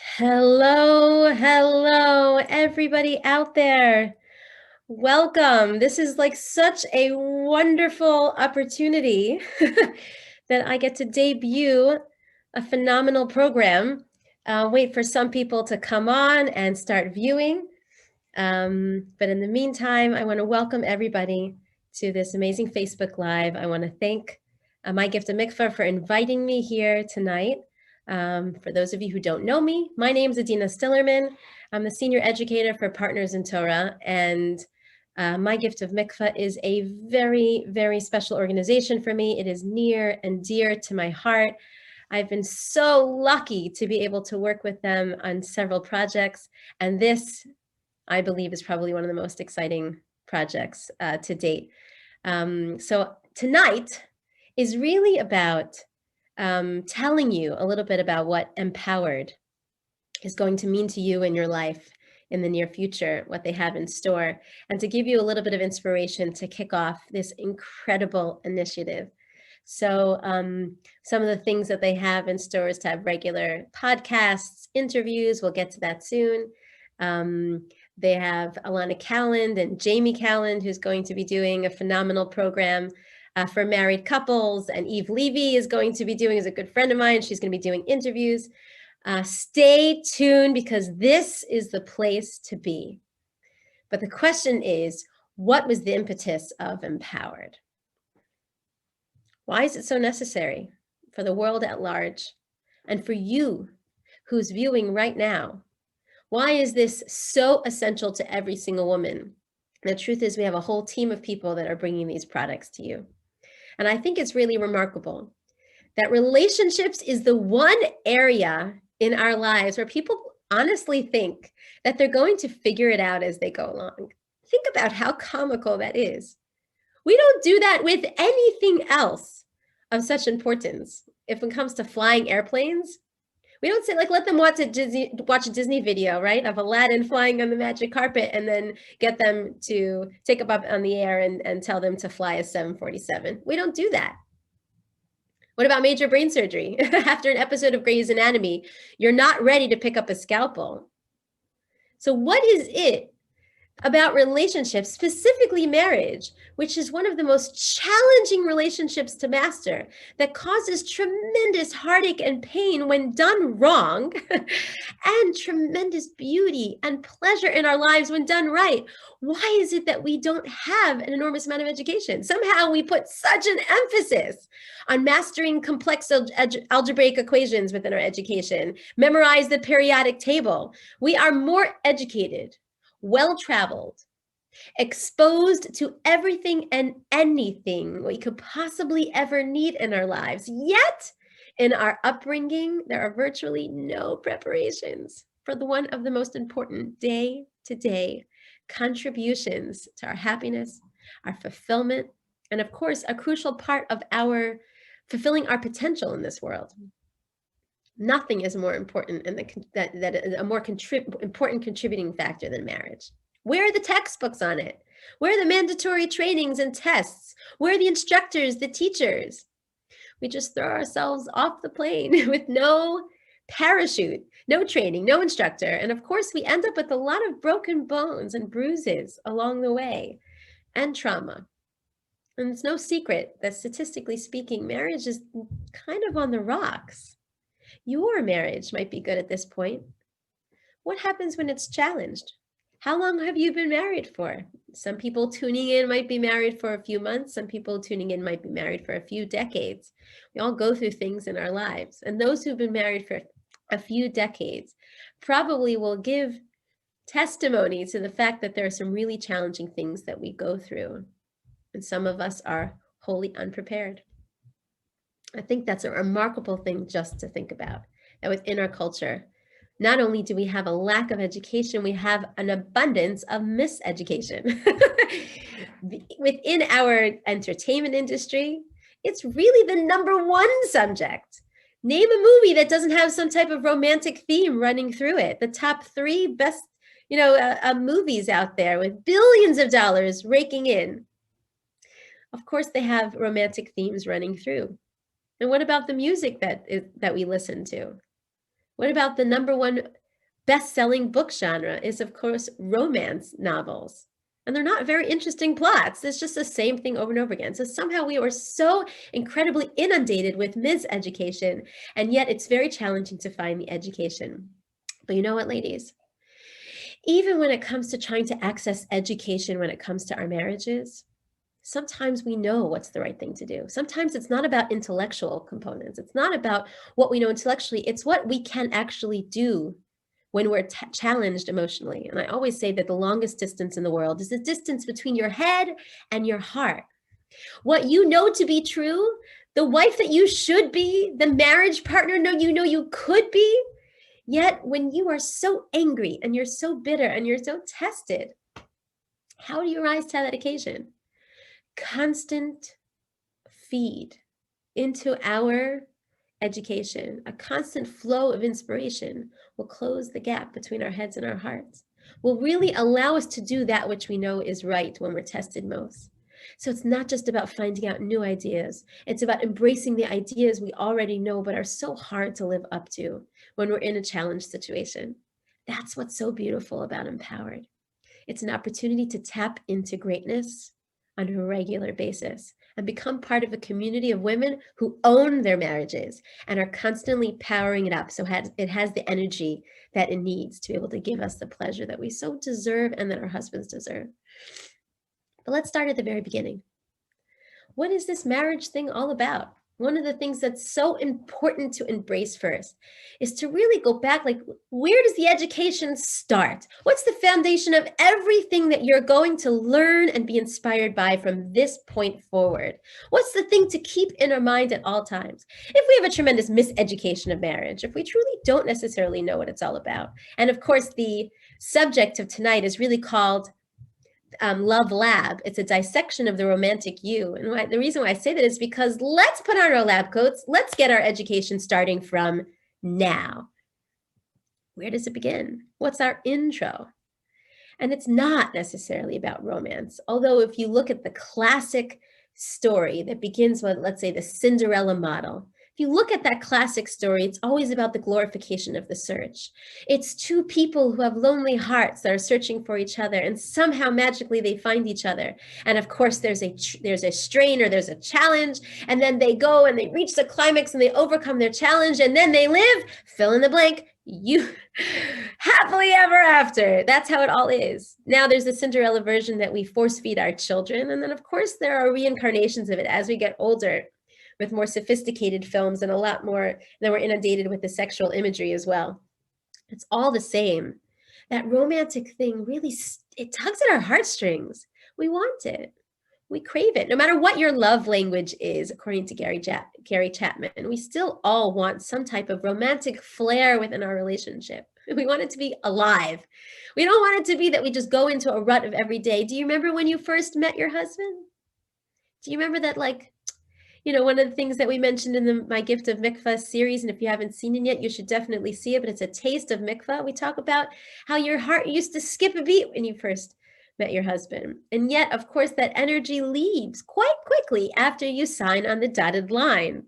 Hello, everybody out there. Welcome. This is like such a wonderful opportunity that I get to debut a phenomenal program. Wait for some people to come on and start viewing. But in the meantime, I want to welcome everybody to this amazing Facebook Live. I want to thank My Gift of Mikvah for inviting me here tonight. For those of you who don't know me, my name is Adina Stilerman. I'm the senior educator for Partners in Torah, and My Gift of Mikvah is a very, very special organization for me. It is near and dear to my heart. I've been so lucky to be able to work with them on several projects, and this, I believe, is probably one of the most exciting projects to date. So tonight is really about telling you a little bit about what empowered is going to mean to you in your life in the near future, what they have in store, and to give you a little bit of inspiration to kick off this incredible initiative. So some of the things that they have in store is to have regular podcasts, interviews. We'll get to that soon. They have Alana Calland and Jamie Calland, who's going to be doing a phenomenal program for married couples. And Eve Levy is going to be doing, is a good friend of mine. She's going to be doing interviews. Stay tuned because this is the place to be. But the question is, what was the impetus of Empowered? Why is it so necessary for the world at large and for you who's viewing right now? Why is this so essential to every single woman? The truth is we have a whole team of people that are bringing these products to you. And I think it's really remarkable that relationships is the one area in our lives where people honestly think that they're going to figure it out as they go along. Think about how comical that is. We don't do that with anything else of such importance. If it comes to flying airplanes, we don't say, like, let them watch a Disney video, right, of Aladdin flying on the magic carpet and then get them to take them up on the air and tell them to fly a 747. We don't do that. What about major brain surgery? After an episode of Grey's Anatomy, you're not ready to pick up a scalpel. So what is it about relationships, specifically marriage, which is one of the most challenging relationships to master, that causes tremendous heartache and pain when done wrong, and tremendous beauty and pleasure in our lives when done right? Why is it that we don't have an enormous amount of education? Somehow we put such an emphasis on mastering complex algebraic equations within our education, memorize the periodic table. We are more educated, well-traveled, exposed to everything and anything we could possibly ever need in our lives. Yet, in our upbringing, there are virtually no preparations for one of the most important day-to-day contributions to our happiness, our fulfillment, and of course, a crucial part of our fulfilling our potential in this world. Nothing is more important and a more important contributing factor than marriage. Where are the textbooks on it? Where are the mandatory trainings and tests? Where are the instructors, the teachers? We just throw ourselves off the plane with no parachute, no training, no instructor. And of course, we end up with a lot of broken bones and bruises along the way and trauma. And it's no secret that statistically speaking, marriage is kind of on the rocks. Your marriage might be good at this point. What happens when it's challenged? How long have you been married for? Some people tuning in might be married for a few months. Some people tuning in might be married for a few decades. We all go through things in our lives. And those who've been married for a few decades probably will give testimony to the fact that there are some really challenging things that we go through. And some of us are wholly unprepared. I think that's a remarkable thing just to think about, that within our culture, not only do we have a lack of education, we have an abundance of miseducation. Within our entertainment industry, it's really the #1 subject. Name a movie that doesn't have some type of romantic theme running through it. The top 3 best, movies out there with billions of dollars raking in. Of course, they have romantic themes running through. And what about the music that we listen to? What about the #1 best-selling book genre is, of course, romance novels. And they're not very interesting plots. It's just the same thing over and over again. So somehow we are so incredibly inundated with miseducation, and yet it's very challenging to find the education. But you know what, ladies? Even when it comes to trying to access education when it comes to our marriages, sometimes we know what's the right thing to do. Sometimes it's not about intellectual components. It's not about what we know intellectually. It's what we can actually do when we're challenged emotionally. And I always say that the longest distance in the world is the distance between your head and your heart. What you know to be true, the wife that you should be, the marriage partner you know you could be, yet when you are so angry and you're so bitter and you're so tested, how do you rise to that occasion? Constant feed into our education, a constant flow of inspiration will close the gap between our heads and our hearts, will really allow us to do that which we know is right when we're tested most. So it's not just about finding out new ideas. It's about embracing the ideas we already know but are so hard to live up to when we're in a challenged situation. That's what's so beautiful about Empowered. It's an opportunity to tap into greatness on a regular basis and become part of a community of women who own their marriages and are constantly powering it up so it has the energy that it needs to be able to give us the pleasure that we so deserve and that our husbands deserve. But let's start at the very beginning. What is this marriage thing all about? One of the things that's so important to embrace first is to really go back, like, where does the education start? What's the foundation of everything that you're going to learn and be inspired by from this point forward? What's the thing to keep in our mind at all times? If we have a tremendous miseducation of marriage, if we truly don't necessarily know what it's all about, and of course, the subject of tonight is really called Love Lab. It's a dissection of the romantic you. And the reason why I say that is because let's put on our lab coats. Let's get our education starting from now. Where does it begin? What's our intro? And it's not necessarily about romance. Although if you look at the classic story that begins with, let's say, the Cinderella model, if you look at that classic story, it's always about the glorification of the search. It's two people who have lonely hearts that are searching for each other, and somehow magically they find each other. And of course, there's a strain or there's a challenge, and then they go and they reach the climax and they overcome their challenge, and then they live, fill in the blank, you happily ever after. That's how it all is. Now there's a Cinderella version that we force feed our children, and then of course there are reincarnations of it as we get older, with more sophisticated films and a lot more, then we're inundated with the sexual imagery as well. It's all the same. That romantic thing really, it tugs at our heartstrings. We want it. We crave it. No matter what your love language is, according to Gary Chapman, we still all want some type of romantic flair within our relationship. We want it to be alive. We don't want it to be that we just go into a rut of every day. Do you remember when you first met your husband? Do you remember that, like, you know, one of the things that we mentioned in the My Gift of Mikvah series, and if you haven't seen it yet, you should definitely see it, but it's a taste of mikvah. We talk about how your heart used to skip a beat when you first met your husband. And yet, of course, that energy leaves quite quickly after you sign on the dotted line.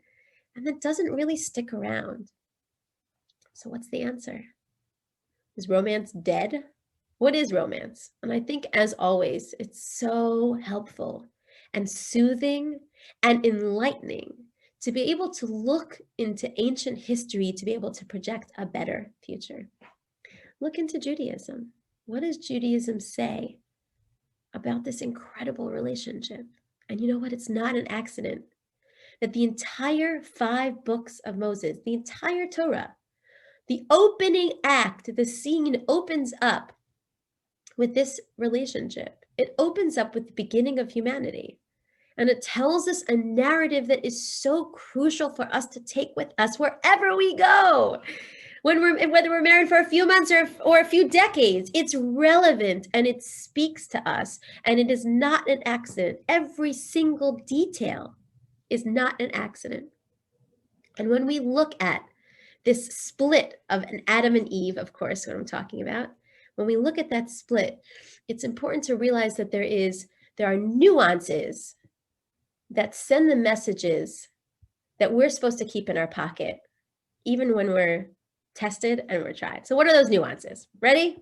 And that doesn't really stick around. So what's the answer? Is romance dead? What is romance? And I think, as always, it's so helpful and soothing and enlightening to be able to look into ancient history to be able to project a better future. Look into Judaism. What does Judaism say about this incredible relationship? And you know what? It's not an accident that the entire 5 books of Moses, the entire Torah, the opening act, the scene opens up with this relationship. It opens up with the beginning of humanity. And it tells us a narrative that is so crucial for us to take with us wherever we go. Whether we're married for a few months or a few decades, it's relevant and it speaks to us. And it is not an accident. Every single detail is not an accident. And when we look at this split of an Adam and Eve, of course, what I'm talking about, when we look at that split, it's important to realize that there are nuances that send the messages that we're supposed to keep in our pocket, even when we're tested and were tried. So what are those nuances? Ready?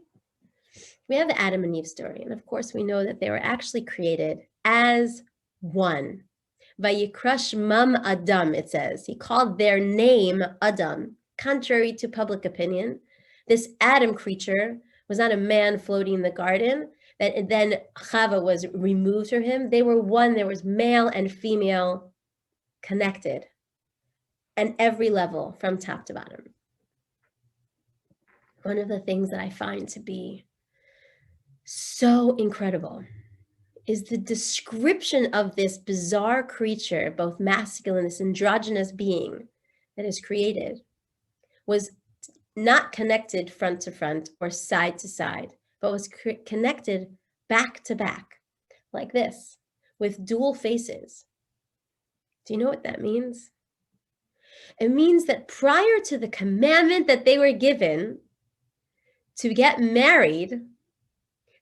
We have the Adam and Eve story. And of course, we know that they were actually created as one. Vayikra Shmam Adam, it says. He called their name Adam. Contrary to public opinion, this Adam creature was not a man floating in the garden, that then Chava was removed from him. They were one. There was male and female connected at every level from top to bottom. One of the things that I find to be so incredible is the description of this bizarre creature, both masculine, this androgynous being that is created, was not connected front to front or side to side, but was connected back to back, like this, with dual faces. Do you know what that means? It means that prior to the commandment that they were given to get married,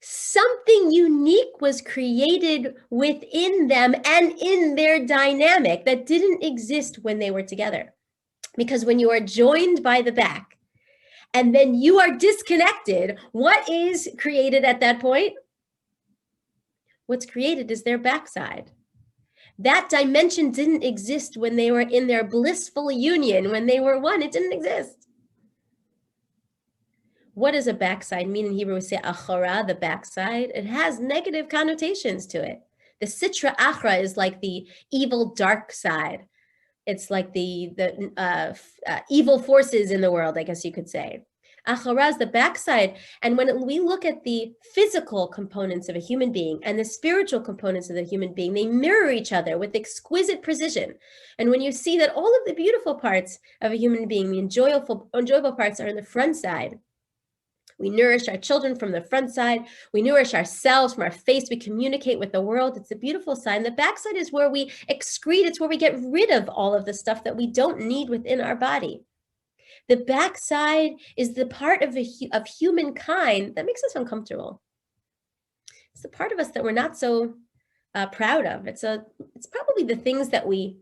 something unique was created within them and in their dynamic that didn't exist when they were together. Because when you are joined by the back and then you are disconnected, what is created at that point? What's created is their backside. That dimension didn't exist when they were in their blissful union, when they were one. It didn't exist. What does a backside mean? In Hebrew, we say achara, the backside. It has negative connotations to it. The sitra achra is like the evil dark side. It's like the evil forces in the world, I guess you could say. Achara is the backside. And when we look at the physical components of a human being and the spiritual components of the human being, they mirror each other with exquisite precision. And when you see that all of the beautiful parts of a human being, the enjoyable parts are in the front side. We nourish our children from the front side. We nourish ourselves from our face. We communicate with the world. It's a beautiful side. And the backside is where we excrete. It's where we get rid of all of the stuff that we don't need within our body. The backside is the part of humankind that makes us uncomfortable. It's the part of us that we're not so proud of. It's probably the things that we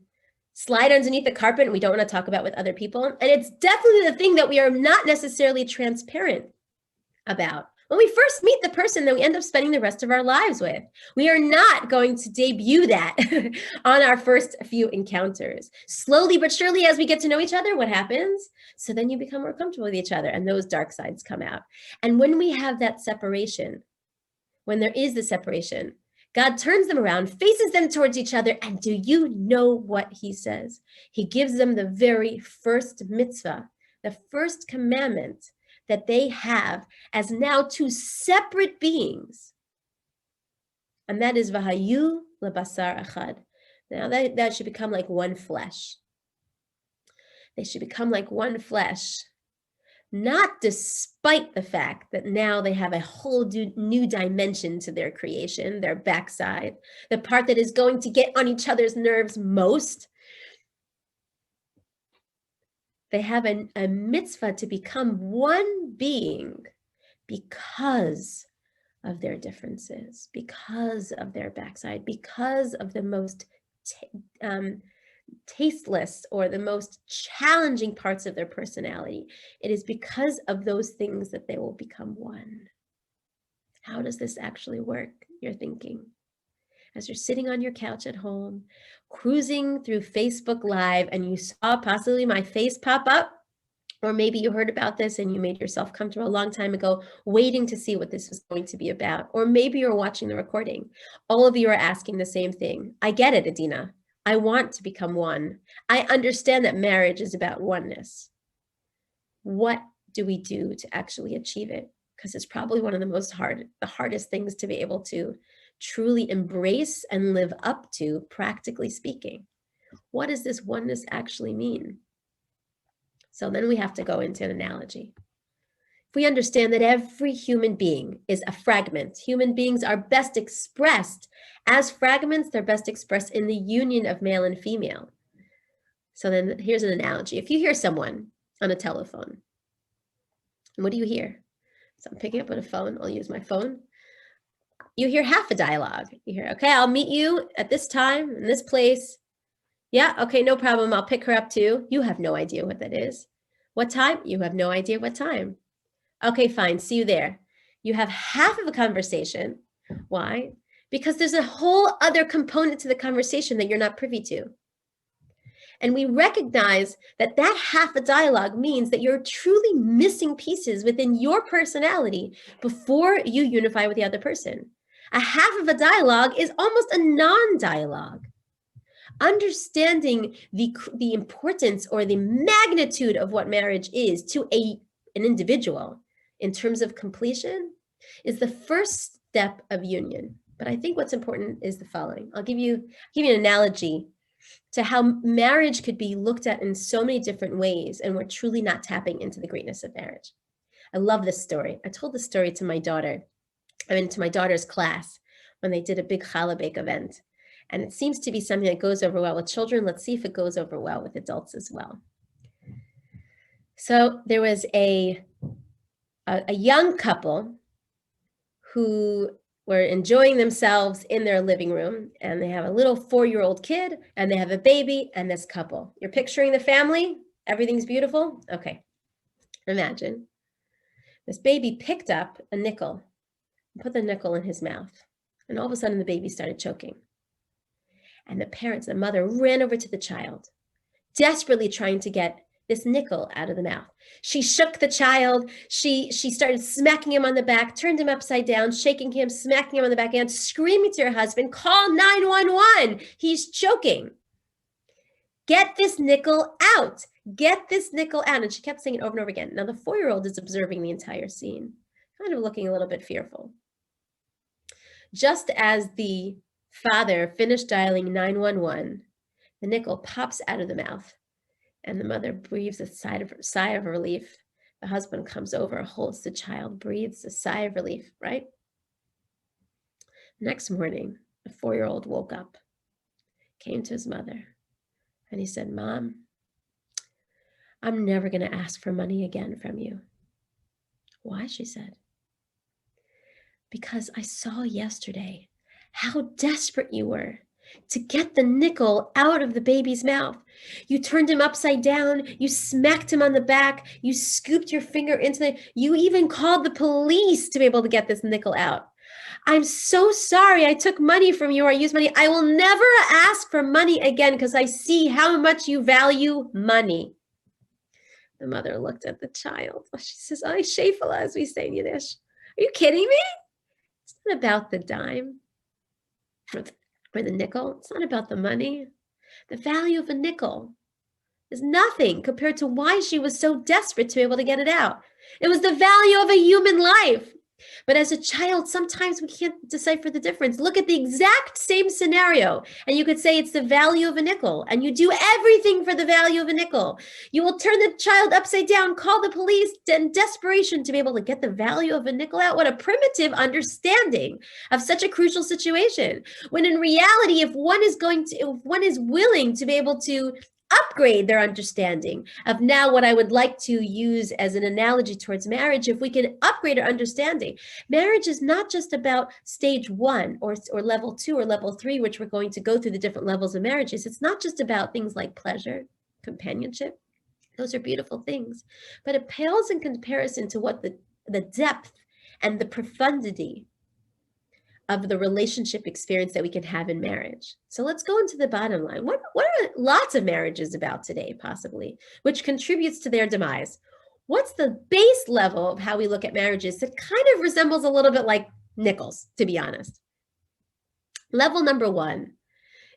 slide underneath the carpet and we don't want to talk about with other people. And it's definitely the thing that we are not necessarily transparent about. When we first meet the person that we end up spending the rest of our lives with, we are not going to debut that on our first few encounters. Slowly but surely, as we get to know each other, what happens? So then you become more comfortable with each other and those dark sides come out. And when we have that separation, when there is the separation, God turns them around, faces them towards each other, and do you know what he says? He gives them the very first mitzvah, the first commandment that they have as now two separate beings. And that is Vahayu lebasar echad. Now that should become like one flesh. They should become like one flesh, not despite the fact that now they have a whole new dimension to their creation, their backside, the part that is going to get on each other's nerves most. They have a mitzvah to become one being because of their differences, because of their backside, because of the most tasteless or the most challenging parts of their personality. It is because of those things that they will become one. How does this actually work? You're thinking. As you're sitting on your couch at home, cruising through Facebook Live, and you saw possibly my face pop up, or maybe you heard about this and you made yourself comfortable a long time ago, waiting to see what this was going to be about. Or maybe you're watching the recording. All of you are asking the same thing. I get it, Adina. I want to become one. I understand that marriage is about oneness. What do we do to actually achieve it? Because it's probably one of the hardest things to be able to truly embrace and live up to, practically speaking. What does this oneness actually mean? So then we have to go into an analogy. If we understand that every human being is a fragment, human beings are best expressed as fragments, they're best expressed in the union of male and female. So then here's an analogy. If you hear someone on a telephone, what do you hear? So I'm picking up on a phone, I'll use my phone. You hear half a dialogue. You hear, okay, I'll meet you at this time, in this place. Yeah, okay, no problem. I'll pick her up too. You have no idea what that is. What time? You have no idea what time. Okay, fine. See you there. You have half of a conversation. Why? Because there's a whole other component to the conversation that you're not privy to. And we recognize that that half a dialogue means that you're truly missing pieces within your personality before you unify with the other person. A half of a dialogue is almost a non-dialogue. Understanding the importance or the magnitude of what marriage is to an individual in terms of completion is the first step of union. But I think what's important is the following. I'll give you an analogy to how marriage could be looked at in so many different ways, and we're truly not tapping into the greatness of marriage. I love this story. I told this story to my daughter, to my daughter's class when they did a big challah bake event. And it seems to be something that goes over well with children. Let's see if it goes over well with adults as well. So there was a young couple who were enjoying themselves in their living room, and they have a little 4-year-old kid, and they have a baby and this couple. You're picturing the family? Everything's beautiful? Okay. Imagine this baby picked up a nickel and put the nickel in his mouth, and all of a sudden the baby started choking. And the mother ran over to the child, desperately trying to get this nickel out of the mouth. She shook the child. She started smacking him on the back, turned him upside down, shaking him, smacking him on the back, and screaming to her husband, "Call 911. He's choking. Get this nickel out. Get this nickel out." And she kept saying it over and over again. Now the 4-year-old is observing the entire scene, kind of looking a little bit fearful. Just as the father finished dialing 911, the nickel pops out of the mouth, and the mother breathes a sigh of relief. The husband comes over, holds the child, breathes a sigh of relief, right? Next morning, the 4-year-old woke up, came to his mother, and he said, "Mom, I'm never going to ask for money again from you." "Why?" she said. "Because I saw yesterday how desperate you were to get the nickel out of the baby's mouth. You turned him upside down, you smacked him on the back, you scooped your finger into you even called the police to be able to get this nickel out. I'm so sorry I took money from you or I used money. I will never ask for money again because I see how much you value money." The mother looked at the child. She says, "Ay, shefala," as we say in Yiddish. "Are you kidding me? It's not about the dime or the nickel. It's not about the money. The value of a nickel is nothing compared to why she was so desperate to be able to get it out. It was the value of a human life." But as a child, sometimes we can't decipher the difference. Look at the exact same scenario, and you could say it's the value of a nickel, and you do everything for the value of a nickel. You will turn the child upside down, call the police in desperation to be able to get the value of a nickel out. What a primitive understanding of such a crucial situation. When in reality, if one is willing to be able to upgrade their understanding of now what I would like to use as an analogy towards marriage, if we can upgrade our understanding, marriage is not just about stage 1 or level 2 or level 3, which we're going to go through the different levels of marriages. It's not just about things like pleasure, companionship. Those are beautiful things, but it pales in comparison to what the depth and the profundity of the relationship experience that we can have in marriage. So let's go into the bottom line. What are lots of marriages about today, possibly, which contributes to their demise? What's the base level of how we look at marriages that kind of resembles a little bit like nickels, to be honest? Level number 1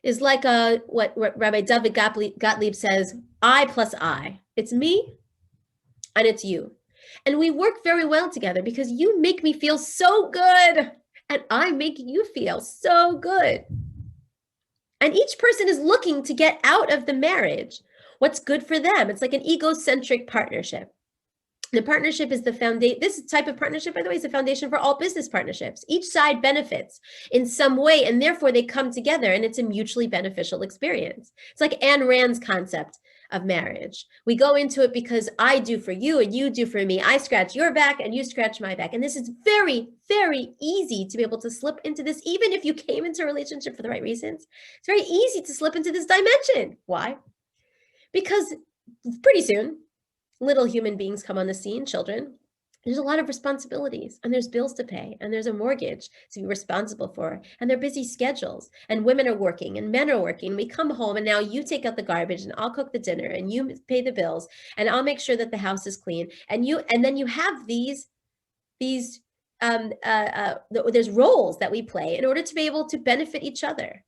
is like what Rabbi David Gottlieb says, I plus I. It's me and it's you. And we work very well together because you make me feel so good. And I make you feel so good. And each person is looking to get out of the marriage what's good for them. It's like an egocentric partnership. The partnership is the foundation. This type of partnership, by the way, is the foundation for all business partnerships. Each side benefits in some way, and therefore they come together, and it's a mutually beneficial experience. It's like Ayn Rand's concept of marriage. We go into it because I do for you and you do for me. I scratch your back and you scratch my back. And this is very, very easy to be able to slip into this, even if you came into a relationship for the right reasons. It's very easy to slip into this dimension. Why? Because pretty soon, little human beings come on the scene, children, there's a lot of responsibilities, and there's bills to pay, and there's a mortgage to be responsible for, and they're busy schedules, and women are working and men are working. We come home and now you take out the garbage and I'll cook the dinner and you pay the bills and I'll make sure that the house is clean. And then you have these there's roles that we play in order to be able to benefit each other.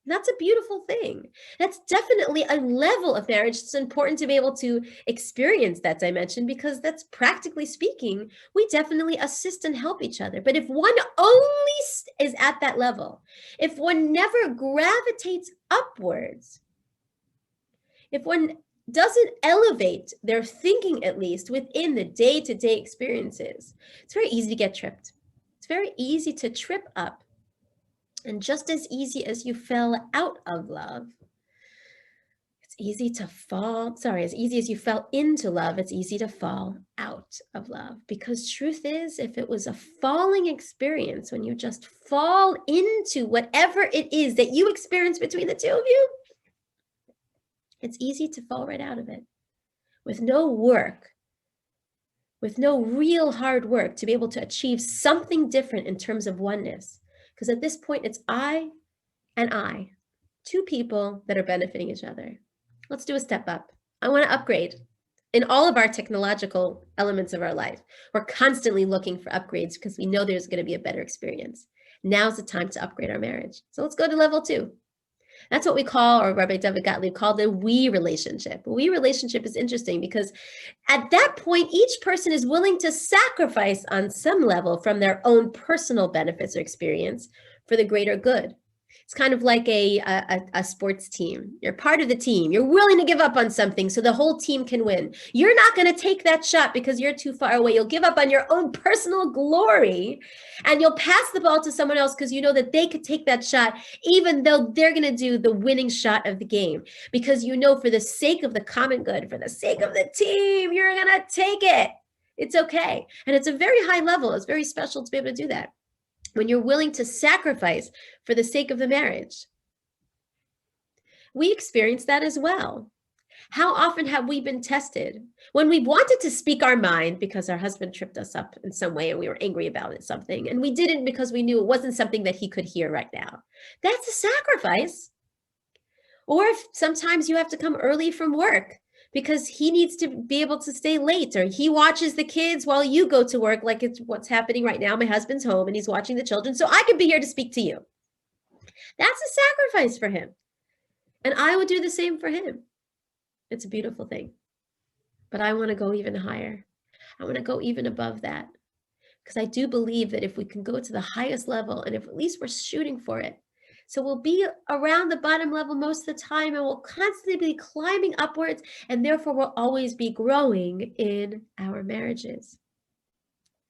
That's a beautiful thing. That's definitely a level of marriage. It's important to be able to experience that dimension, because that's, practically speaking, we definitely assist and help each other. But if one only is at that level, if one never gravitates upwards, if one doesn't elevate their thinking, at least within the day-to-day experiences, it's very easy to get tripped. It's very easy to trip up. And just as easy as you fell out of love, it's easy to fall, as easy as you fell into love, it's easy to fall out of love. Because truth is, if it was a falling experience, when you just fall into whatever it is that you experience between the two of you, it's easy to fall right out of it. With no work, with no real hard work to be able to achieve something different in terms of oneness. Because at this point, it's I and I, two people that are benefiting each other. Let's do a step up. I want to upgrade in all of our technological elements of our life. We're constantly looking for upgrades because we know there's going to be a better experience. Now's the time to upgrade our marriage. So let's go to level 2. That's what we call, or Rabbi David Gottlieb called, the we relationship. We relationship is interesting because at that point, each person is willing to sacrifice on some level from their own personal benefits or experience for the greater good. It's kind of like a sports team. You're part of the team. You're willing to give up on something so the whole team can win. You're not going to take that shot because you're too far away. You'll give up on your own personal glory, and you'll pass the ball to someone else because you know that they could take that shot, even though they're going to do the winning shot of the game. Because you know, for the sake of the common good, for the sake of the team, you're going to take it. It's okay. And it's a very high level. It's very special to be able to do that, when you're willing to sacrifice for the sake of the marriage. We experience that as well. How often have we been tested when we wanted to speak our mind because our husband tripped us up in some way and we were angry about something, and we didn't because we knew it wasn't something that he could hear right now? That's a sacrifice. Or if sometimes you have to come early from work because he needs to be able to stay late, or he watches the kids while you go to work, like it's what's happening right now. My husband's home and he's watching the children, so I can be here to speak to you. That's a sacrifice for him. And I would do the same for him. It's a beautiful thing. But I want to go even higher. I want to go even above that. Because I do believe that if we can go to the highest level, and if at least we're shooting for it, so we'll be around the bottom level most of the time, and we'll constantly be climbing upwards, and therefore we'll always be growing in our marriages.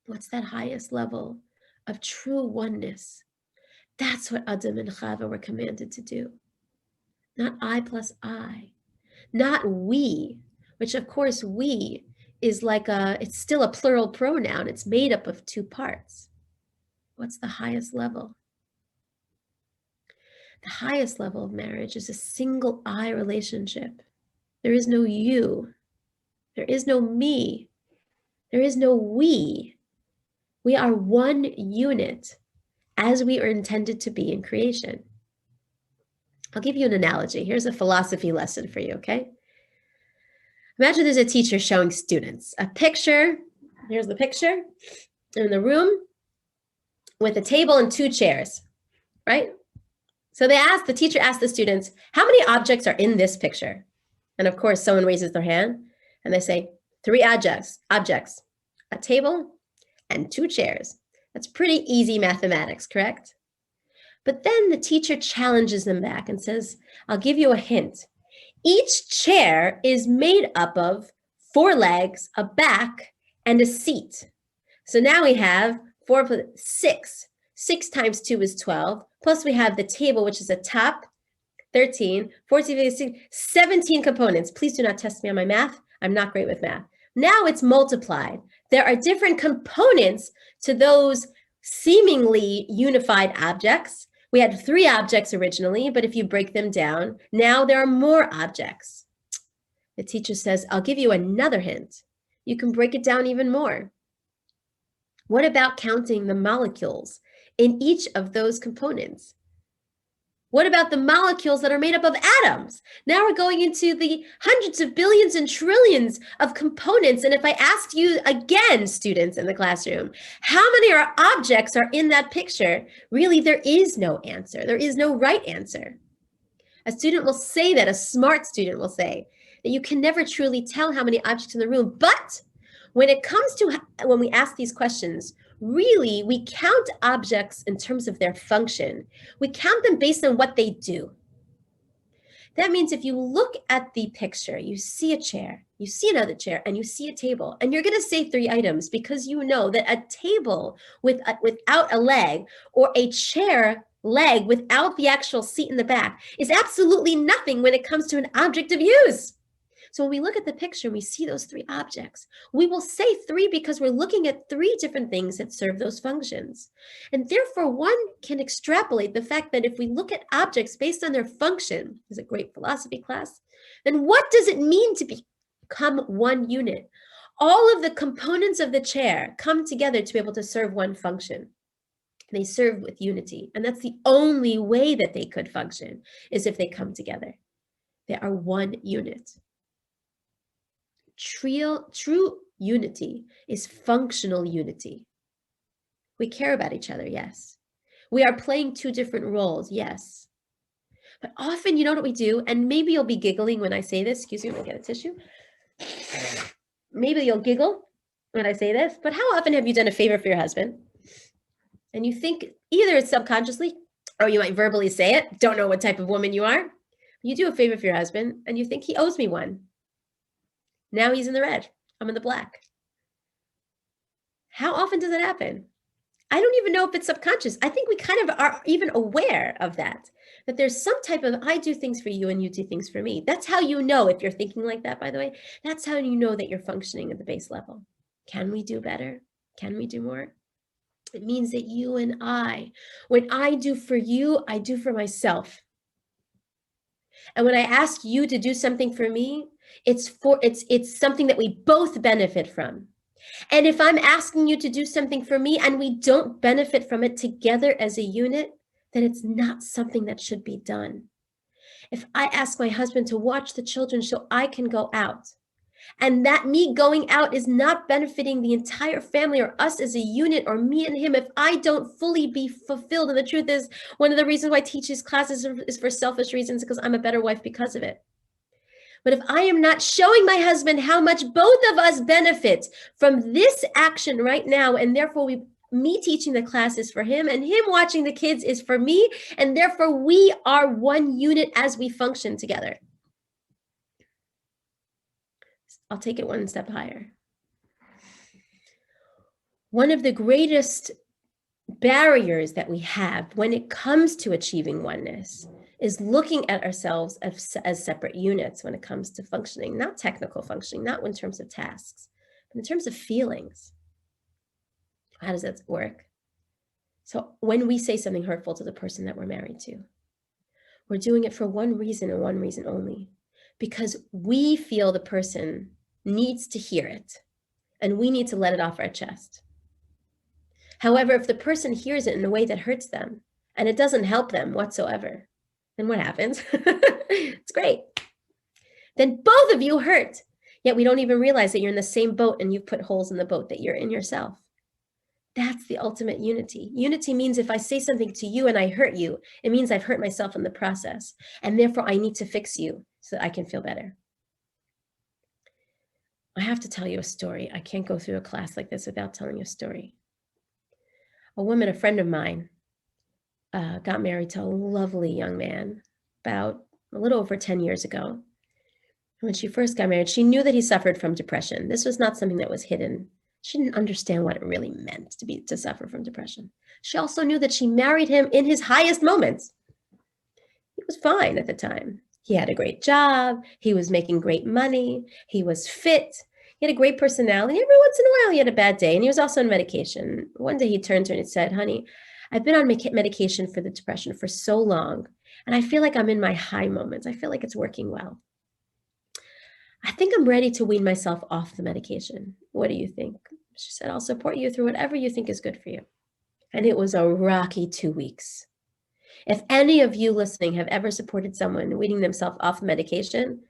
What's that highest level of true oneness? That's what Adam and Chava were commanded to do. Not I plus I, not we, which of course we is like it's still a plural pronoun. It's made up of two parts. What's the highest level? The highest level of marriage is a single I relationship. There is no you. There is no me. There is no we. We are one unit, as we are intended to be in creation. I'll give you an analogy. Here's a philosophy lesson for you, okay? Imagine there's a teacher showing students a picture. Here's the picture in the room with a table and 2 chairs, right? So the teacher asked the students, how many objects are in this picture? And of course, someone raises their hand and they say 3 objects, a table and 2 chairs. That's pretty easy mathematics, correct? But then the teacher challenges them back and says, I'll give you a hint. Each chair is made up of 4 legs, a back, and a seat. So now we have 4 plus 6. 6 times 2 is 12. Plus we have the table, which is a top, 13, 14, 15, 17 components. Please do not test me on my math. I'm not great with math. Now it's multiplied. There are different components to those seemingly unified objects. We had 3 objects originally, but if you break them down, now there are more objects. The teacher says, I'll give you another hint. You can break it down even more. What about counting the molecules in each of those components? What about the molecules that are made up of atoms? Now we're going into the hundreds of billions and trillions of components. And if I asked you again, students in the classroom, how many objects are in that picture? Really, there is no answer. There is no right answer. A student will say that, a smart student will say that you can never truly tell how many objects in the room. But when it comes to when we ask these questions, really, we count objects in terms of their function. We count them based on what they do. That means if you look at the picture, you see a chair, you see another chair, and you see a table, and you're going to say 3 items because you know that a table without a leg, or a chair leg without the actual seat in the back, is absolutely nothing when it comes to an object of use. So when we look at the picture and we see those 3 objects, we will say 3 because we're looking at 3 different things that serve those functions. And therefore, one can extrapolate the fact that if we look at objects based on their function, is a great philosophy class, then what does it mean to become one unit? All of the components of the chair come together to be able to serve one function. They serve with unity. And that's the only way that they could function, is if they come together. They are one unit. True unity is functional unity. We care about each other, yes. We are playing 2 different roles, yes. But often, you know what we do, and maybe you'll be giggling when I say this. Excuse me, let me get a tissue. Maybe you'll giggle when I say this, but how often have you done a favor for your husband? And you think either it's subconsciously, or you might verbally say it, don't know what type of woman you are. You do a favor for your husband, and you think he owes me one. Now he's in the red, I'm in the black. How often does that happen? I don't even know if it's subconscious. I think we kind of are even aware of that there's some type of, I do things for you and you do things for me. That's how you know, if you're thinking like that, by the way, that's how you know that you're functioning at the base level. Can we do better? Can we do more? It means that you and I, when I do for you, I do for myself. And when I ask you to do something for me, it's something that we both benefit from. And if I'm asking you to do something for me and we don't benefit from it together as a unit, then it's not something that should be done. If I ask my husband to watch the children so I can go out, and that me going out is not benefiting the entire family or us as a unit or me and him, if I don't fully be fulfilled, and the truth is, one of the reasons why I teach these classes is for selfish reasons, because I'm a better wife because of it. But if I am not showing my husband how much both of us benefit from this action right now, and therefore me teaching the class is for him and him watching the kids is for me, and therefore we are one unit as we function together. I'll take it one step higher. One of the greatest barriers that we have when it comes to achieving oneness is looking at ourselves as separate units when it comes to functioning, not technical functioning, not in terms of tasks, but in terms of feelings. How does that work? So when we say something hurtful to the person that we're married to, we're doing it for one reason and one reason only, because we feel the person needs to hear it and we need to let it off our chest. However, if the person hears it in a way that hurts them and it doesn't help them whatsoever, then what happens? It's great. Then both of you hurt, yet we don't even realize that you're in the same boat and you've put holes in the boat that you're in yourself. That's the ultimate unity. Unity means if I say something to you and I hurt you, it means I've hurt myself in the process. And therefore I need to fix you so that I can feel better. I have to tell you a story. I can't go through a class like this without telling you a story. A woman, a friend of mine, got married to a lovely young man about a little over 10 years ago. When she first got married, she knew that he suffered from depression. This was not something that was hidden. She didn't understand what it really meant to suffer from depression. She also knew that she married him in his highest moments. He was fine at the time. He had a great job. He was making great money. He was fit. He had a great personality. Every once in a while, he had a bad day, and he was also on medication. One day he turned to her and said, "Honey, I've been on medication for the depression for so long, and I feel like I'm in my high moments. I feel like it's working well." I think I'm ready to wean myself off the medication. What do you think? She said, I'll support you through whatever you think is good for you. And it was a rocky 2 weeks. If any of you listening have ever supported someone weaning themselves off medication,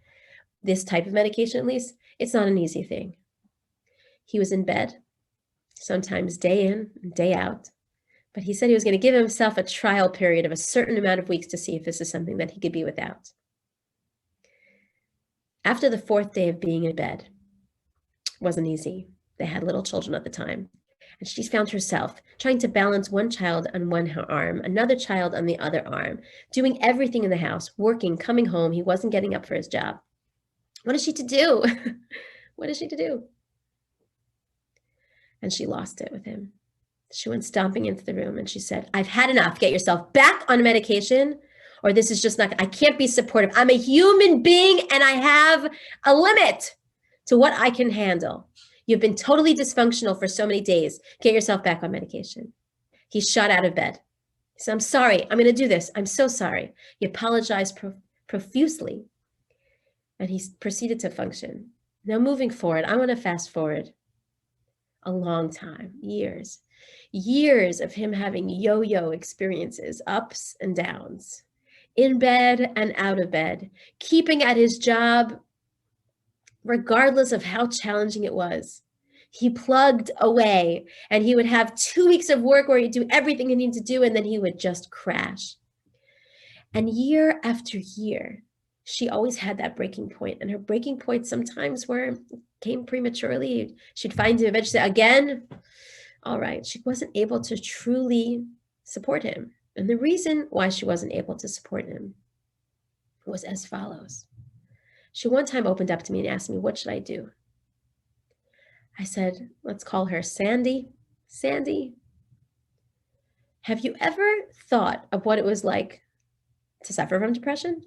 this type of medication at least, it's not an easy thing. He was in bed, sometimes day in and day out, but he said he was going to give himself a trial period of a certain amount of weeks to see if this is something that he could be without. After the 4th day of being in bed, it wasn't easy. They had little children at the time. And she found herself trying to balance one child on one arm, another child on the other arm, doing everything in the house, working, coming home. He wasn't getting up for his job. What is she to do? What is she to do? And she lost it with him. She went stomping into the room and she said, I've had enough. Get yourself back on medication, or this is just not, I can't be supportive. I'm a human being and I have a limit to what I can handle. You've been totally dysfunctional for so many days. Get yourself back on medication. He shot out of bed. He said, I'm sorry. I'm going to do this. I'm so sorry. He apologized profusely and he proceeded to function. Now, moving forward, I want to fast forward a long time, years of him having yo-yo experiences, ups and downs, in bed and out of bed, keeping at his job, regardless of how challenging it was. He plugged away and he would have 2 weeks of work where he'd do everything he needed to do and then he would just crash. And year after year, she always had that breaking point, and her breaking point sometimes came prematurely. She'd find him eventually again. All right, she wasn't able to truly support him. And the reason why she wasn't able to support him was as follows. She one time opened up to me and asked me, what should I do? I said, let's call her Sandy. Sandy, have you ever thought of what it was like to suffer from depression?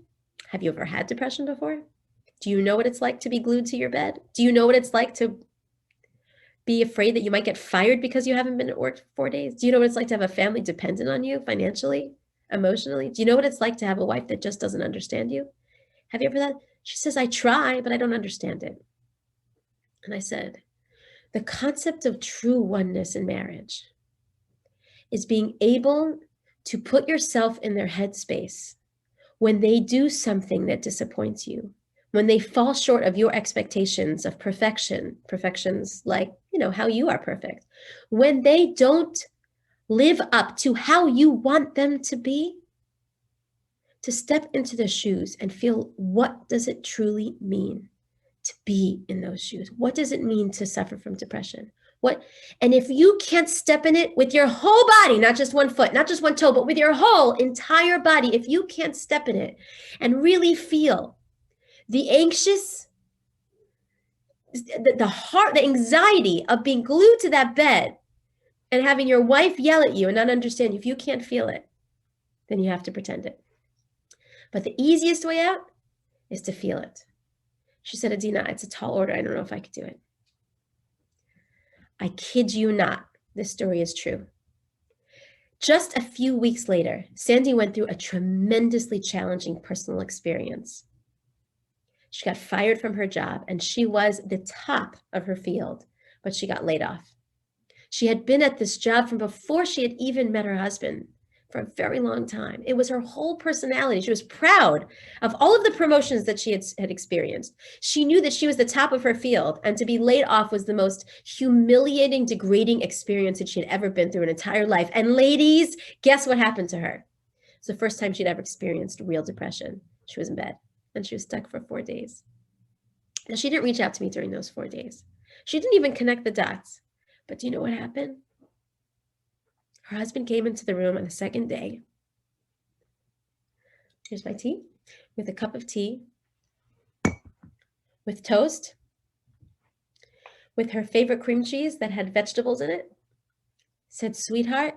Have you ever had depression before? Do you know what it's like to be glued to your bed? Do you know what it's like to be afraid that you might get fired because you haven't been at work for 4 days? Do you know what it's like to have a family dependent on you financially, emotionally? Do you know what it's like to have a wife that just doesn't understand you? Have you ever that? She says, I try, but I don't understand it. And I said, the concept of true oneness in marriage is being able to put yourself in their headspace when they do something that disappoints you, when they fall short of your expectations of perfections like, how you are perfect, when they don't live up to how you want them to be, to step into their shoes and feel, what does it truly mean to be in those shoes? What does it mean to suffer from depression? And if you can't step in it with your whole body, not just one foot, not just one toe, but with your whole entire body, if you can't step in it and really feel the anxious, the heart, the anxiety of being glued to that bed and having your wife yell at you and not understand you, if you can't feel it, then you have to pretend it. But the easiest way out is to feel it. She said, Adina, it's a tall order. I don't know if I could do it. I kid you not. This story is true. Just a few weeks later, Sandy went through a tremendously challenging personal experience. She got fired from her job, and she was the top of her field, but she got laid off. She had been at this job from before she had even met her husband for a very long time. It was her whole personality. She was proud of all of the promotions that she had experienced. She knew that she was the top of her field, and to be laid off was the most humiliating, degrading experience that she had ever been through in her entire life. And ladies, guess what happened to her? It's the first time she'd ever experienced real depression. She was in bed, and she was stuck for 4 days. Now, she didn't reach out to me during those 4 days. She didn't even connect the dots. But do you know what happened? Her husband came into the room on the second day. Here's my tea, with a cup of tea, with toast, with her favorite cream cheese that had vegetables in it. Said, sweetheart,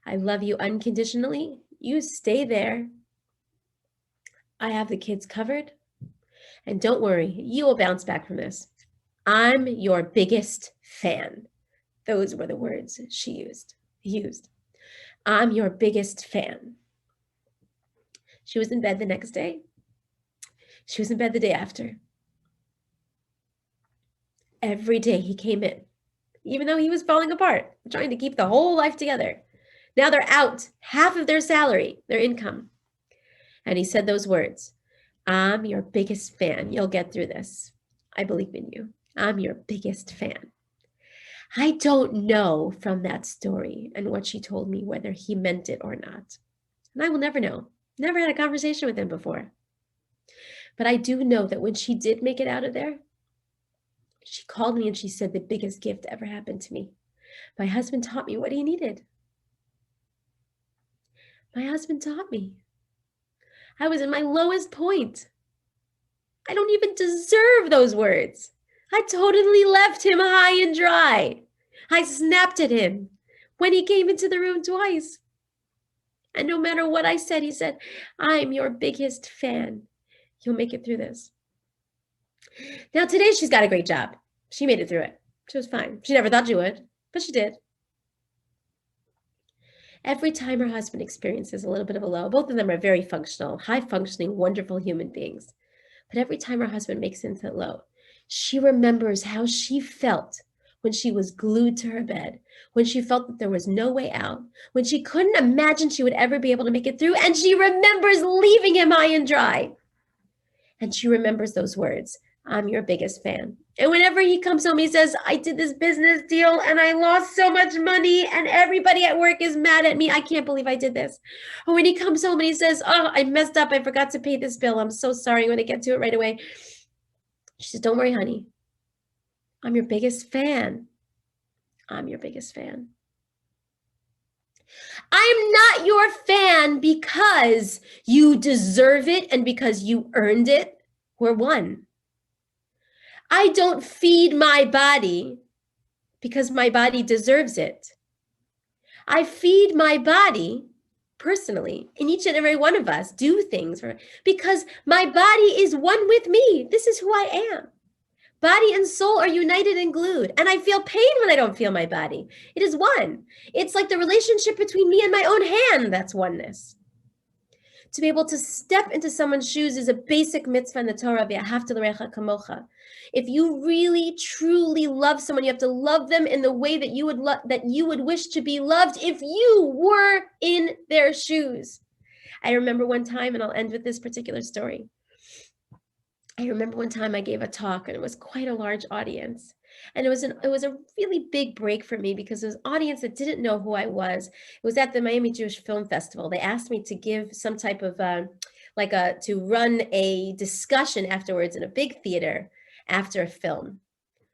I love you unconditionally. You stay there. I have the kids covered. And don't worry, you will bounce back from this. I'm your biggest fan. Those were the words she used. I'm your biggest fan. She was in bed the next day. She was in bed the day after. Every day he came in, even though he was falling apart, trying to keep the whole life together. Now they're out, half of their salary, their income. And he said those words, I'm your biggest fan. You'll get through this. I believe in you. I'm your biggest fan. I don't know from that story and what she told me whether he meant it or not. And I will never know. Never had a conversation with him before. But I do know that when she did make it out of there, she called me and she said the biggest gift ever happened to me. My husband taught me what he needed. My husband taught me. I was in my lowest point. I don't even deserve those words. I totally left him high and dry. I snapped at him when he came into the room twice. And no matter what I said, he said, I'm your biggest fan. You'll make it through this. Now, today she's got a great job. She made it through it. She was fine. She never thought she would, but she did. Every time her husband experiences a little bit of a low, both of them are very functional, high-functioning, wonderful human beings. But every time her husband makes it into low, she remembers how she felt when she was glued to her bed, when she felt that there was no way out, when she couldn't imagine she would ever be able to make it through, and she remembers leaving him high and dry. And she remembers those words, I'm your biggest fan. And whenever he comes home, he says, I did this business deal and I lost so much money and everybody at work is mad at me. I can't believe I did this. Or when he comes home and he says, oh, I messed up. I forgot to pay this bill. I'm so sorry. I'm going to get to it right away. She says, don't worry, honey. I'm your biggest fan. I'm your biggest fan. I'm not your fan because you deserve it and because you earned it. We're one. I don't feed my body because my body deserves it. I feed my body personally, and each and every one of us do things because my body is one with me. This is who I am. Body and soul are united and glued, and I feel pain when I don't feel my body. It is one. It's like the relationship between me and my own hand. That's oneness. To be able to step into someone's shoes is a basic mitzvah in the Torah. V'ahavta l'recha kamocha. If you really, truly love someone, you have to love them in the way that you would wish to be loved if you were in their shoes. I remember one time, and I'll end with this particular story. I remember one time I gave a talk, and it was quite a large audience. And it was a really big break for me because it was an audience that didn't know who I was. It was at the Miami Jewish Film Festival. They asked me to give some type of to run a discussion afterwards in a big theater after a film.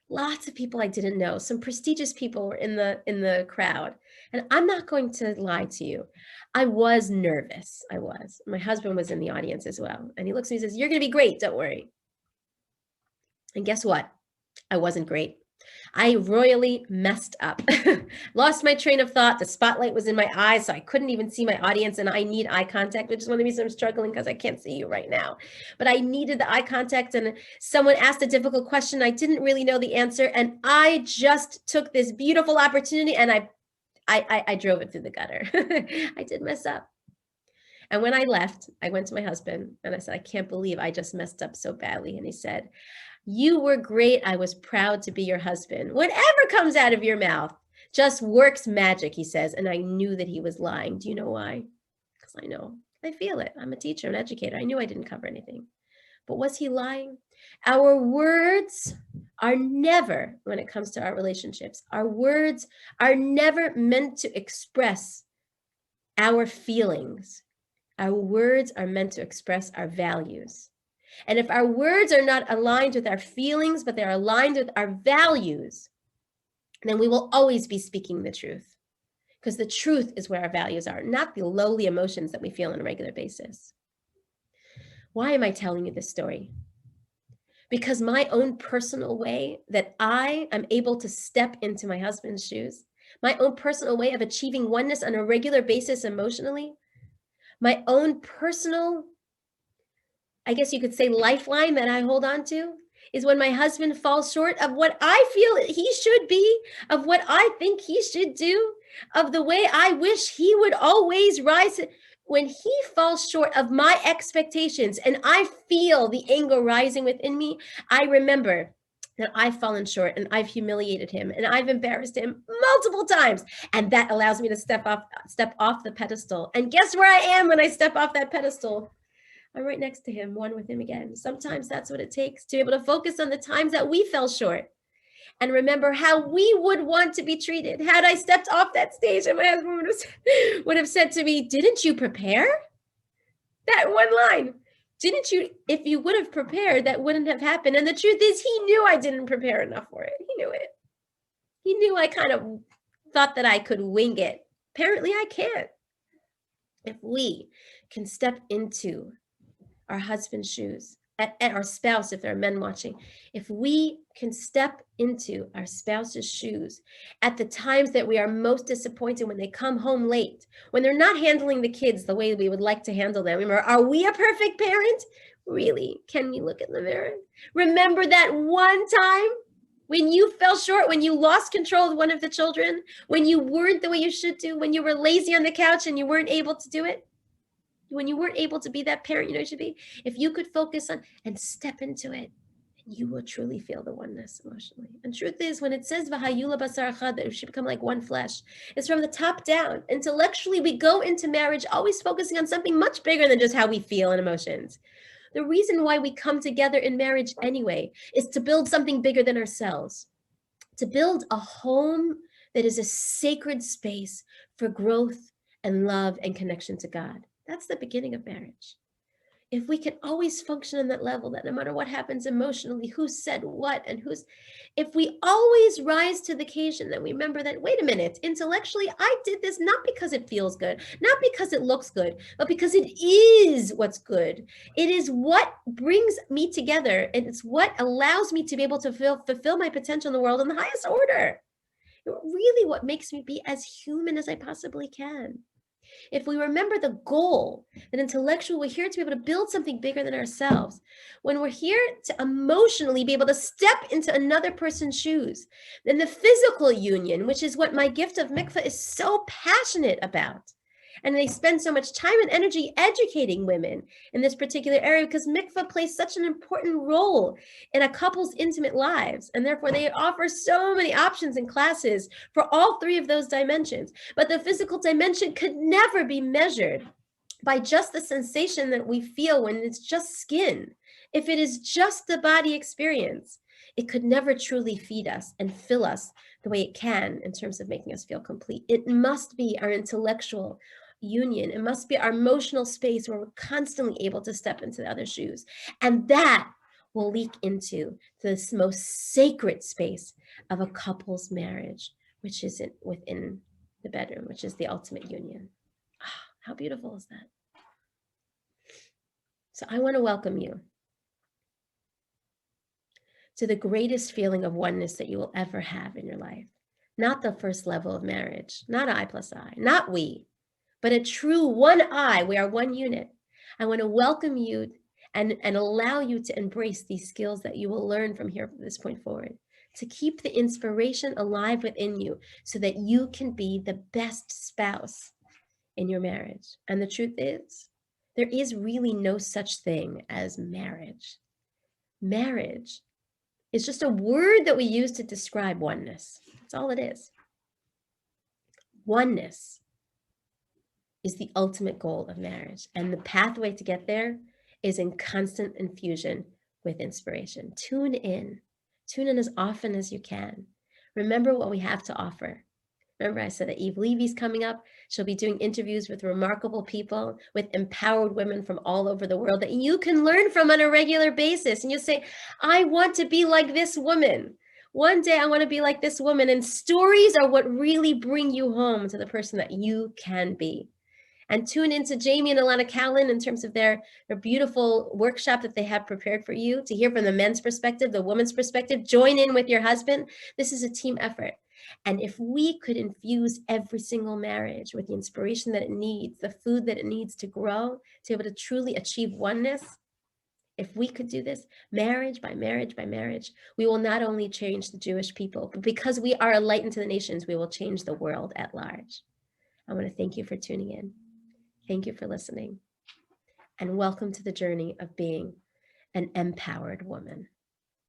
Lots of people I didn't know. Some prestigious people were in the crowd. And I'm not going to lie to you. I was nervous. I was. My husband was in the audience as well. And he looks at me and says, you're going to be great. Don't worry. And guess what? I wasn't great. I royally messed up. Lost my train of thought. The spotlight was in my eyes, so I couldn't even see my audience, and I need eye contact, which is one of the reasons I'm struggling because I can't see you right now. But I needed the eye contact, and someone asked a difficult question. I didn't really know the answer, and I just took this beautiful opportunity, and I drove it through the gutter. I did mess up. And when I left, I went to my husband, and I said, I can't believe I just messed up so badly. And he said, you were great. I was proud to be your husband. Whatever comes out of your mouth just works magic, he says. And I knew that he was lying. Do you know why? Because I know. I feel it. I'm a teacher, an educator. I knew I didn't cover anything. But was he lying? Our words are never, when it comes to our relationships, our words are never meant to express our feelings. Our words are meant to express our values. And if our words are not aligned with our feelings, but they're aligned with our values, then we will always be speaking the truth. Because the truth is where our values are, not the lowly emotions that we feel on a regular basis. Why am I telling you this story? Because my own personal way that I am able to step into my husband's shoes, my own personal way of achieving oneness on a regular basis emotionally, my own personal, I guess you could say, lifeline that I hold on to is when my husband falls short of what I feel he should be, of what I think he should do, of the way I wish he would always rise. When he falls short of my expectations and I feel the anger rising within me, I remember that I've fallen short and I've humiliated him and I've embarrassed him multiple times. And that allows me to step off the pedestal. And guess where I am when I step off that pedestal? I'm right next to him, one with him again. Sometimes that's what it takes to be able to focus on the times that we fell short and remember how we would want to be treated. Had I stepped off that stage and my husband would have said to me, didn't you prepare? That one line. Didn't you, if you would have prepared, that wouldn't have happened. And the truth is, he knew I didn't prepare enough for it. He knew it. He knew I kind of thought that I could wing it. Apparently, I can't. If we can step into our husband's shoes, at our spouse, if there are men watching, if we can step into our spouse's shoes at the times that we are most disappointed, when they come home late, when they're not handling the kids the way we would like to handle them. Remember, are we a perfect parent? Really? Can we look in the mirror? Remember that one time when you fell short, when you lost control of one of the children, when you weren't the way you should do, when you were lazy on the couch and you weren't able to do it? When you weren't able to be that parent you should be, if you could focus on and step into it, you will truly feel the oneness emotionally. And truth is, when it says V'hayula basar echad, that we should become like one flesh, it's from the top down. Intellectually, we go into marriage always focusing on something much bigger than just how we feel and emotions. The reason why we come together in marriage anyway is to build something bigger than ourselves, to build a home that is a sacred space for growth and love and connection to God. That's the beginning of marriage. If we can always function on that level, that no matter what happens emotionally, who said what and if we always rise to the occasion, then we remember that, wait a minute, intellectually, I did this not because it feels good, not because it looks good, but because it is what's good. It is what brings me together. And it's what allows me to be able to fulfill my potential in the world in the highest order. Really what makes me be as human as I possibly can. If we remember the goal, that intellectually we're here to be able to build something bigger than ourselves, when we're here to emotionally be able to step into another person's shoes, then the physical union, which is what my gift of mikvah is so passionate about. And they spend so much time and energy educating women in this particular area because mikvah plays such an important role in a couple's intimate lives. And therefore, they offer so many options and classes for all three of those dimensions. But the physical dimension could never be measured by just the sensation that we feel when it's just skin. If it is just the body experience, it could never truly feed us and fill us the way it can in terms of making us feel complete. It must be our intellectual union. It must be our emotional space where we're constantly able to step into the other shoes. And that will leak into this most sacred space of a couple's marriage, which is within the bedroom, which is the ultimate union. Oh, how beautiful is that? So I want to welcome you to the greatest feeling of oneness that you will ever have in your life. Not the first level of marriage, not I plus I, not we, but a true one I. We are one unit. I want to welcome you and allow you to embrace these skills that you will learn from here from this point forward, to keep the inspiration alive within you so that you can be the best spouse in your marriage. And the truth is, there is really no such thing as marriage. Marriage is just a word that we use to describe oneness. That's all it is. Oneness is the ultimate goal of marriage. And the pathway to get there is in constant infusion with inspiration. Tune in as often as you can. Remember what we have to offer. Remember, I said that Eve Levy's coming up. She'll be doing interviews with remarkable people, with empowered women from all over the world that you can learn from on a regular basis. And you say, I want to be like this woman. One day I want to be like this woman. And stories are what really bring you home to the person that you can be. And tune into Jamie and Alana Callan in terms of their beautiful workshop that they have prepared for you to hear from the men's perspective, the woman's perspective. Join in with your husband. This is a team effort. And if we could infuse every single marriage with the inspiration that it needs, the food that it needs to grow, to be able to truly achieve oneness, if we could do this marriage by marriage by marriage, we will not only change the Jewish people, but because we are a light into the nations, we will change the world at large. I want to thank you for tuning in. Thank you for listening. And welcome to the journey of being an empowered woman.